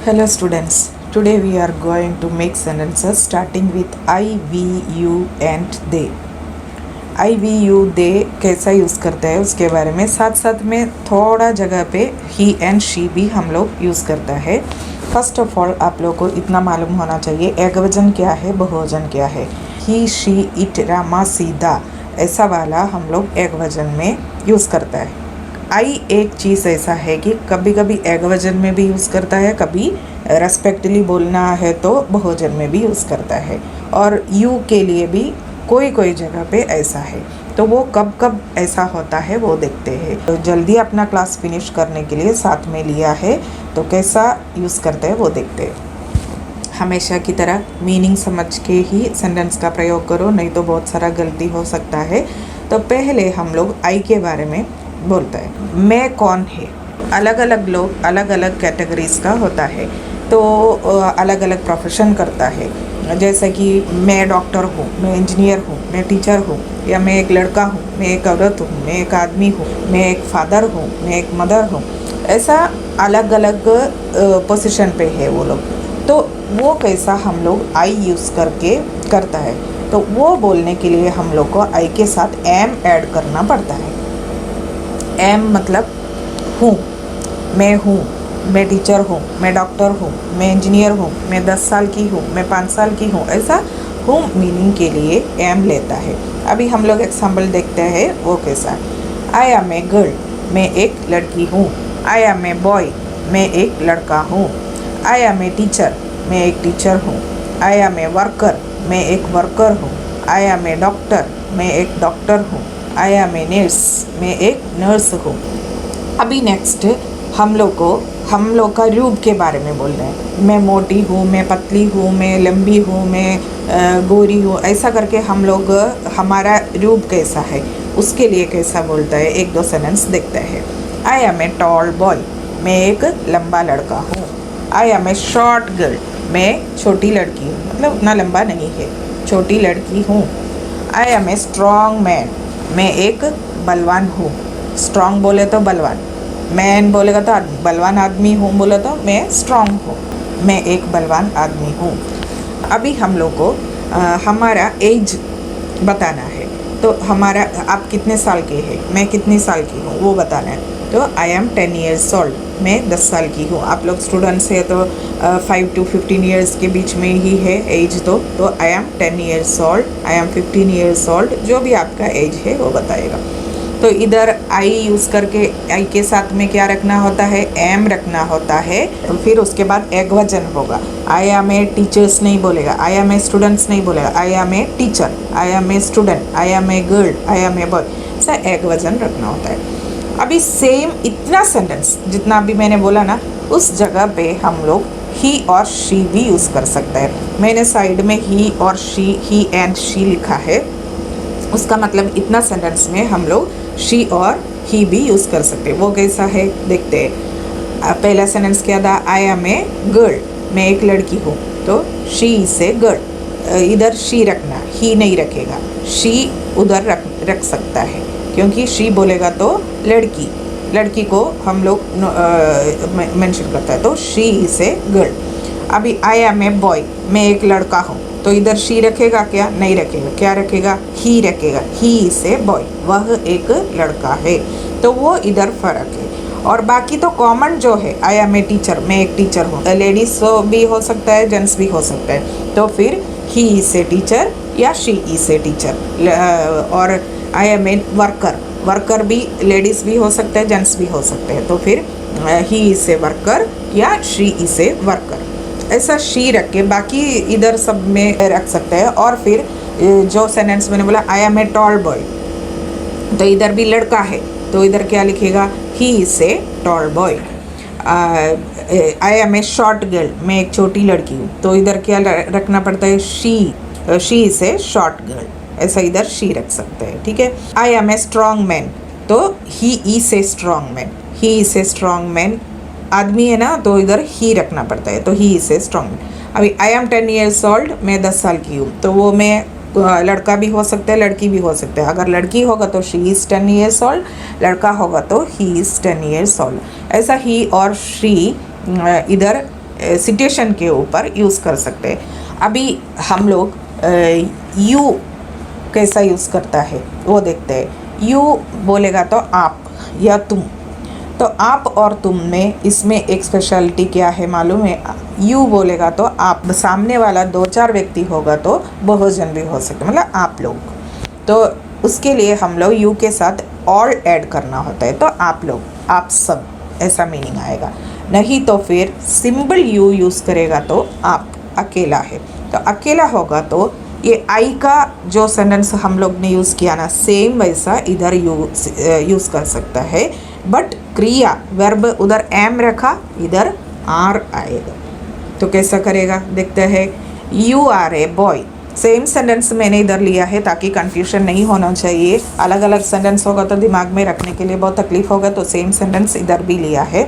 Hello students, today we are going to make sentences starting with I, we, you and they. I, we, you, they कैसा use करते हैं उसके बारे में, साथ साथ में थोड़ा जगह पे he and she भी हम लोग यूज़ करता है। फर्स्ट ऑफ ऑल आप लोग को इतना मालूम होना चाहिए एकवचन क्या है, बहुवचन क्या है। ही, शी, इट, रामा, सीधा ऐसा वाला हम लोग एकवचन में यूज़ करता है। आई एक चीज़ ऐसा है कि कभी कभी एकवचन में भी यूज़ करता है, कभी रेस्पेक्टली बोलना है तो बहुवचन में भी यूज़ करता है, और यू के लिए भी कोई कोई जगह पे ऐसा है। तो वो कब कब ऐसा होता है वो देखते हैं। तो जल्दी अपना क्लास फिनिश करने के लिए साथ में लिया है, तो कैसा यूज़ करते हैं वो देखते हैं। हमेशा की तरह मीनिंग समझ के ही सेंटेंस का प्रयोग करो, नहीं तो बहुत सारा गलती हो सकता है। तो पहले हम लोग आई के बारे में बोलता है। मैं कौन है, अलग अलग लोग अलग अलग कैटेगरीज का होता है, तो अलग अलग प्रोफेशन करता है। जैसे कि मैं डॉक्टर हूँ, मैं इंजीनियर हूँ, मैं टीचर हूँ, या मैं एक लड़का हूँ, मैं एक औरत हूँ, मैं एक आदमी हूँ, मैं एक फादर हूँ, मैं एक मदर हूँ। ऐसा अलग अलग पोजीशन पे है वो लोग। तो वो कैसा हम लोग आई यूज़ करके करता है, तो वो बोलने के लिए हम लोग को आई के साथ एम ऐड करना पड़ता है। एम मतलब हूँ, मैं टीचर हूँ, मैं डॉक्टर हूँ, मैं इंजीनियर हूँ, मैं 10 साल की हूँ, मैं 5 साल की हूँ, ऐसा हूँ मीनिंग के लिए एम लेता है। अभी हम लोग एग्जाम्पल देखते हैं वो कैसा है। आई एम ए गर्ल, मैं एक लड़की हूँ। आई एम ए बॉय, मैं एक लड़का हूँ। आई एम ए टीचर, मैं एक टीचर हूँ। आई एम ए वर्कर, मैं एक वर्कर हूँ। आई एम ए डॉक्टर, मैं एक डॉक्टर हूँ। आई एम ए नर्स, मैं एक नर्स हूँ। अभी नेक्स्ट हम लोग का रूप के बारे में बोल रहे हैं। मैं मोटी हूँ, मैं पतली हूँ, मैं लंबी हूँ, मैं गोरी हूँ, ऐसा करके हम लोग हमारा रूप कैसा है उसके लिए कैसा बोलता है, एक दो सेंटेंस देखते हैं। I am a tall boy, मैं एक लंबा लड़का हूँ। I am a short girl, मैं छोटी लड़की हूँ, मतलब उतना लंबा नहीं है, छोटी लड़की हूँ। I am a strong man, मैं एक बलवान हूँ। स्ट्रॉन्ग बोले तो बलवान, मैन बोलेगा तो बलवान आदमी हूँ बोले तो मैं स्ट्रॉन्ग हूँ, मैं एक बलवान आदमी हूँ। अभी हम लोग को हमारा एज बताना है, तो हमारा आप कितने साल के हैं, मैं कितनी साल की हूँ वो बताना है। तो आई एम 10 years old, मैं 10 साल की हूँ। आप लोग स्टूडेंट्स है तो 5 to 15 years के बीच में ही है एज। तो I am 10 years old, I am 15 years old, जो भी आपका एज है वो बताएगा। तो इधर आई यूज़ करके आई के साथ में क्या रखना होता है, एम रखना होता है। तो फिर उसके बाद एकवचन होगा। आई एम ए टीचर्स नहीं बोलेगा, आई एम ए स्टूडेंट्स नहीं बोलेगा, I am a teacher, I am a student, I am a girl, I am a boy, ऐसा एकवचन रखना होता है। अभी सेम इतना सेंटेंस जितना अभी मैंने बोला ना, उस जगह पे हम लोग ही और शी भी यूज़ कर सकते हैं। मैंने साइड में ही और शी, ही एंड शी लिखा है, उसका मतलब इतना सेंटेंस में हम लोग शी और ही भी यूज़ कर सकते हैं। वो कैसा है देखते हैं। पहला सेंटेंस क्या था, आई एम ए गर्ल, मैं एक लड़की हूँ, तो शी इज़ ए गर्ल। इधर शी रखना, ही नहीं रखेगा, शी उधर रख सकता है, क्योंकि शी बोलेगा तो लड़की को हम लोग मेंशन करता है, तो शी इज़ ए गर्ल। अभी आई एम ए बॉय, मैं एक लड़का हूँ, तो इधर शी रखेगा क्या, नहीं रखेगा, क्या रखेगा, ही रखेगा, ही इज़ ए बॉय, वह एक लड़का है। तो वो इधर फ़र्क है। और बाकी तो कॉमन जो है, आई एम ए टीचर, मैं एक टीचर हूँ, लेडीज़ भी हो सकता है, जेंट्स भी हो सकता है, तो फिर ही इज़ ए टीचर या शी इज़ ए टीचर। और आई एम ए वर्कर भी लेडीज़ भी हो सकते हैं, जेंट्स भी हो सकते हैं, तो फिर ही इज़ ए वर्कर या शी इज़ ए वर्कर, ऐसा शी रख के बाकी इधर सब में रख सकते हैं। और फिर जो सेंटेंस मैंने बोला I am a tall boy, तो इधर भी लड़का है, तो इधर क्या लिखेगा, he is a tall boy. I am a short girl, मैं एक छोटी लड़की हूँ, तो इधर क्या रखना पड़ता है, she is a short girl, ऐसा इधर शी रख सकते हैं, ठीक है। I am a strong man, तो he is a strong man, he is a strong man, आदमी है ना, तो इधर ही रखना पड़ता है, तो he is a strong man. अभी आई एम 10 years old, मैं 10 साल की हूँ, तो वो मैं लड़का भी हो सकता है, लड़की भी हो सकता है। अगर लड़की होगा तो शी इज़ 10 years old, लड़का होगा तो ही इज़ 10 years old। ऐसा ही और शी इधर सिचुएशन के ऊपर यूज़ कर सकते हैं। अभी हम लोग यू कैसा यूज़ करता है वो देखते हैं। यू बोलेगा तो आप या तुम, तो आप और तुम में इसमें एक स्पेशलिटी क्या है मालूम है? यू बोलेगा तो आप, सामने वाला 2-4 व्यक्ति होगा तो बहुवचन भी हो सकते, मतलब आप लोग। तो उसके लिए हम लोग यू के साथ ऑल ऐड करना होता है, तो आप लोग, आप सब, ऐसा मीनिंग आएगा। नहीं तो फिर सिंबल यू यूज़ करेगा तो आप अकेला है, तो अकेला होगा तो ये आई का जो सेंटेंस हम लोग ने यूज़ किया ना, सेम वैसा इधर यूज़ कर सकता है। बट क्रिया वर्ब उधर एम रखा, इधर आर आएगा, तो कैसा करेगा देखते हैं। You are a boy, same sentence मैंने इधर लिया है ताकि कंफ्यूजन नहीं होना चाहिए। अलग अलग सेंटेंस होगा तो दिमाग में रखने के लिए बहुत तकलीफ होगा, तो सेम सेंटेंस इधर भी लिया है।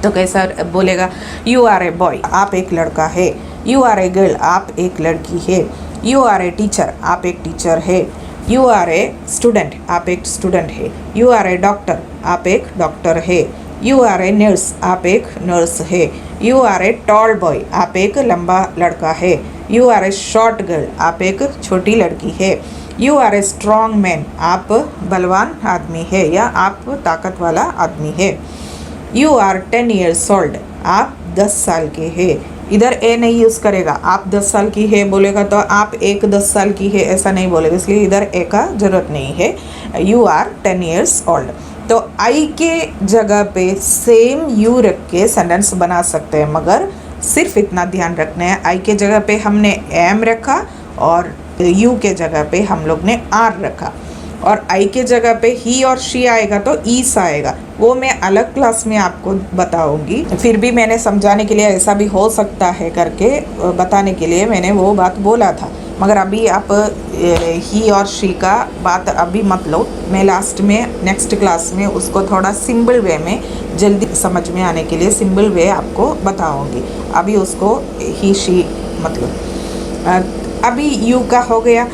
तो कैसा बोलेगा? यू आर ए बॉय, आप एक लड़का है। यू आर ए गर्ल, आप एक लड़की है। यू आर ए टीचर, आप एक टीचर है। यू आर ए स्टूडेंट, आप एक स्टूडेंट है। यू आर ए डॉक्टर, आप एक डॉक्टर है। यू आर ए नर्स, आप एक नर्स है। You are a tall boy, आप एक लंबा लड़का है। You are a short girl, आप एक छोटी लड़की है। You are a strong man, आप बलवान आदमी है या आप ताकत वाला आदमी है। यू आर 10 years old, आप 10 साल के है। इधर ए नहीं यूज़ करेगा, आप 10 साल की है बोलेगा तो आप एक 10 साल की है ऐसा नहीं बोलेगा, इसलिए इधर ए का ज़रूरत नहीं है। You are 10 years old। तो आई के जगह पे सेम यू रख के सेंटेंस बना सकते हैं, मगर सिर्फ इतना ध्यान रखना है, आई के जगह पे हमने एम रखा और यू के जगह पे हम लोग ने आर रखा, और आई के जगह पे ही और शी आएगा तो ईस आएगा। वो मैं अलग क्लास में आपको बताऊंगी। फिर भी मैंने समझाने के लिए ऐसा भी हो सकता है करके बताने के लिए मैंने वो बात बोला था, मगर अभी आप ही और शी का बात अभी मत लो। मैं लास्ट में नेक्स्ट क्लास में उसको थोड़ा सिंबल वे में जल्दी समझ में आने के लिए सिंबल वे आपको बताऊंगी। अभी उसको ही शी मतलब अभी यू का हो गया।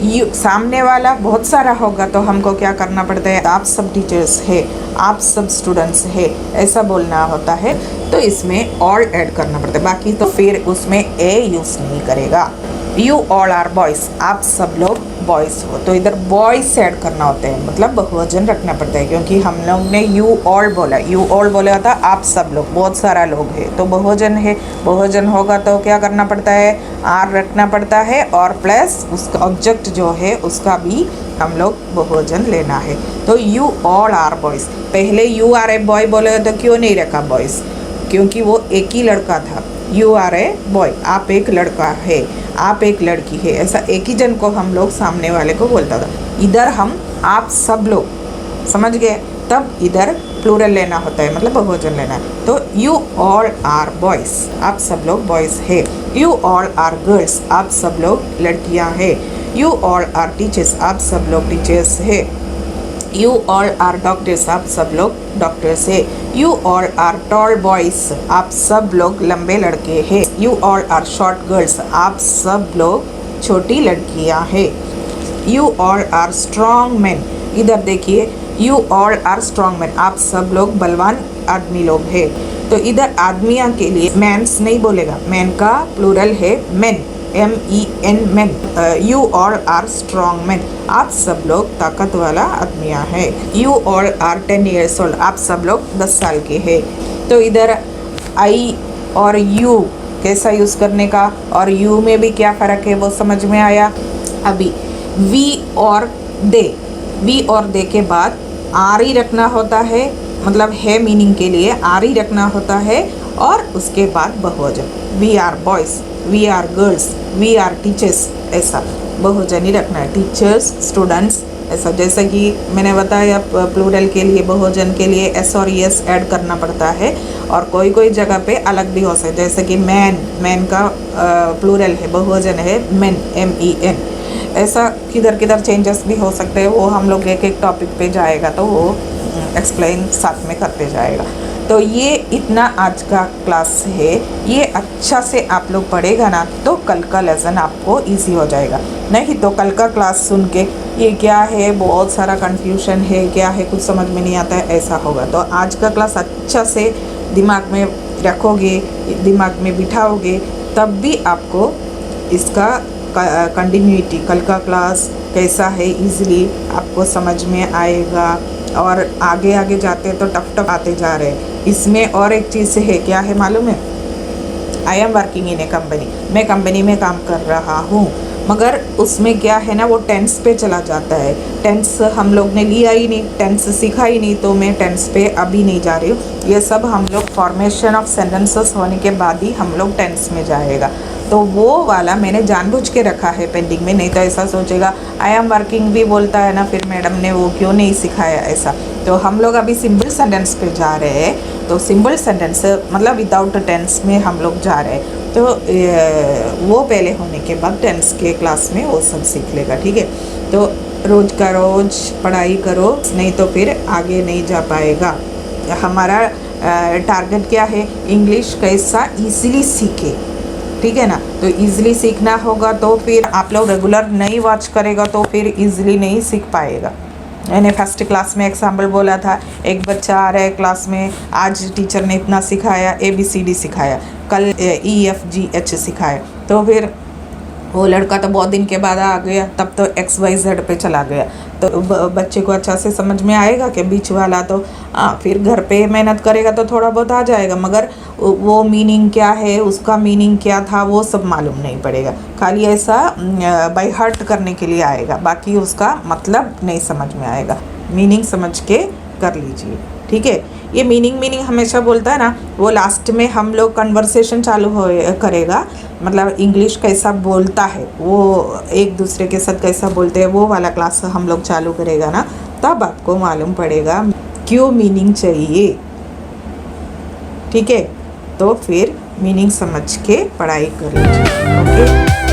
यू सामने वाला बहुत सारा होगा तो हमको क्या करना पड़ता है? आप सब टीचर्स है, आप सब स्टूडेंट्स है, ऐसा बोलना होता है, तो इसमें ऑल ऐड करना पड़ता है। बाकी तो फिर उसमें ए यूज़ नहीं करेगा। यू ऑल आर बॉयज़, आप सब लोग बॉयज़ हो, तो इधर बॉयज़ ऐड करना होता है, मतलब बहुवचन रखना पड़ता है, क्योंकि हम लोग ने यू ऑल बोला, यू ऑल बोला था आप सब लोग, बहुत सारा लोग है, तो बहुवचन है। बहुवचन होगा तो क्या करना पड़ता है? आर रखना पड़ता है, और प्लस उसका ऑब्जेक्ट जो है उसका भी हम लोग बहुवचन लेना है। तो यू ऑल आर बॉयज़, पहले यू आर ए बॉय बोले तो क्यों नहीं रखा बॉयज़? क्योंकि वो एक ही लड़का था। यू आर ए बॉय, आप एक लड़का है, आप एक लड़की है, ऐसा एक ही जन को हम लोग सामने वाले को बोलता था। इधर हम आप सब लोग समझ गए, तब इधर प्लूरल लेना होता है, मतलब बहुवचन लेना है। तो यू ऑल आर बॉयज़, आप सब लोग बॉयज़ है। यू ऑल आर गर्ल्स, आप सब लोग लड़कियां हैं। यू ऑल आर टीचर्स, आप सब लोग टीचर्स है। यू ऑल आर डॉक्टर्स, आप सब लोग डॉक्टर्स है। You all are tall boys, आप सब लोग लंबे लड़के हैं। You all are short girls, आप सब लोग छोटी लड़कियां हैं। You all are strong man, इधर देखिए, you all are strong man, आप सब लोग बलवान आदमी लोग हैं। तो इधर आदमियां के लिए मैन्स नहीं बोलेगा, मैन का प्लूरल है men, MEN man. You all are strong man, आप सब लोग ताकत वाला आदमियां हैं। You all are 10 years old, आप सब लोग 10 साल के हैं। तो इधर आई और यू कैसा यूज़ करने का, और यू में भी क्या फ़र्क है वो समझ में आया। अभी वी और दे, वी और दे के बाद आर ही रखना होता है, मतलब है मीनिंग के लिए आर ही रखना होता है, और उसके बाद बहुवचन। We are boys, we are girls, we are teachers, ऐसा बहुवचन ही रखना है। टीचर्स, स्टूडेंट्स, ऐसा। जैसे कि मैंने बताया प्लूरल के लिए, बहुवचन के लिए एस और एस ऐड करना पड़ता है, और कोई कोई जगह पे अलग भी हो सकता है। जैसे कि मैन, मैन का प्लूरल है, बहुवचन है मेन, MEN। ऐसा किधर किधर चेंजेस भी हो सकते हैं, वो हम लोग एक एक टॉपिक पे जाएगा तो वो एक्सप्लेन साथ में करते जाएगा। तो ये इतना आज का क्लास है, ये अच्छा से आप लोग पढ़ेगा ना तो कल का लेसन आपको इजी हो जाएगा। नहीं तो कल का क्लास सुन के ये क्या है, बहुत सारा कंफ्यूजन है, क्या है, कुछ समझ में नहीं आता है, ऐसा होगा। तो आज का क्लास अच्छा से दिमाग में रखोगे, दिमाग में बिठाओगे, तब भी आपको इसका कंटिन्यूटी, कल का क्लास कैसा है, इजीली आपको समझ में आएगा। और आगे आगे जाते तो टफ आते जा रहे हैं। इसमें और एक चीज़ है, क्या है मालूम है? I am working in A company, मैं कंपनी में काम कर रहा हूँ, मगर उसमें क्या है ना, वो टेंस पे चला जाता है। टेंस हम लोग ने लिया ही नहीं, टेंस सीखा ही नहीं, तो मैं टेंस पे अभी नहीं जा रही हूँ। ये सब हम लोग फॉर्मेशन ऑफ सेंटेंसेस होने के बाद ही हम लोग टेंस में जाएगा। तो वो वाला मैंने जानबूझ के रखा है पेंडिंग में, नहीं तो ऐसा सोचेगा आई एम वर्किंग भी बोलता है ना, फिर मैडम ने वो क्यों नहीं सिखाया ऐसा। तो हम लोग अभी सिंपल सेंटेंस पे जा रहे हैं, तो सिंपल सेंटेंस मतलब विदाउट टेंस में हम लोग जा रहे हैं। तो वो पहले होने के बाद टेंस के क्लास में वो सब सीख लेगा, ठीक है। तो रोज़ का रोज़ पढ़ाई करो, नहीं तो फिर आगे नहीं जा पाएगा। हमारा टारगेट क्या है? इंग्लिश कैसा ईज़िली सीखे, ठीक है ना। तो ईज़िली सीखना होगा, तो फिर आप लोग रेगुलर नहीं वॉच करेगा तो फिर ईज़िली नहीं सीख पाएगा। मैंने फर्स्ट क्लास में एग्जाम्पल बोला था, एक बच्चा आ रहा है क्लास में, आज टीचर ने इतना सिखाया, ABCD सिखाया, कल EFGH सिखाया, तो फिर वो लड़का तो बहुत दिन के बाद आ गया, तब तो XYZ पे चला गया। तो बच्चे को अच्छा से समझ में आएगा कि बीच वाला तो फिर घर पे मेहनत करेगा तो थोड़ा बहुत आ जाएगा, मगर वो मीनिंग क्या है, उसका मीनिंग क्या था, वो सब मालूम नहीं पड़ेगा। खाली ऐसा बाय हार्ट करने के लिए आएगा, बाकी उसका मतलब नहीं समझ में आएगा। मीनिंग समझ के कर लीजिए, ठीक है। ये मीनिंग हमेशा बोलता है ना, वो लास्ट में हम लोग कन्वर्सेशन चालू हो करेगा, मतलब इंग्लिश कैसा बोलता है, वो एक दूसरे के साथ कैसा बोलते हैं, वो वाला क्लास हम लोग चालू करेगा ना, तब आपको मालूम पड़ेगा क्यों मीनिंग चाहिए, ठीक है। तो फिर मीनिंग समझ के पढ़ाई कर लीजिए, ओके।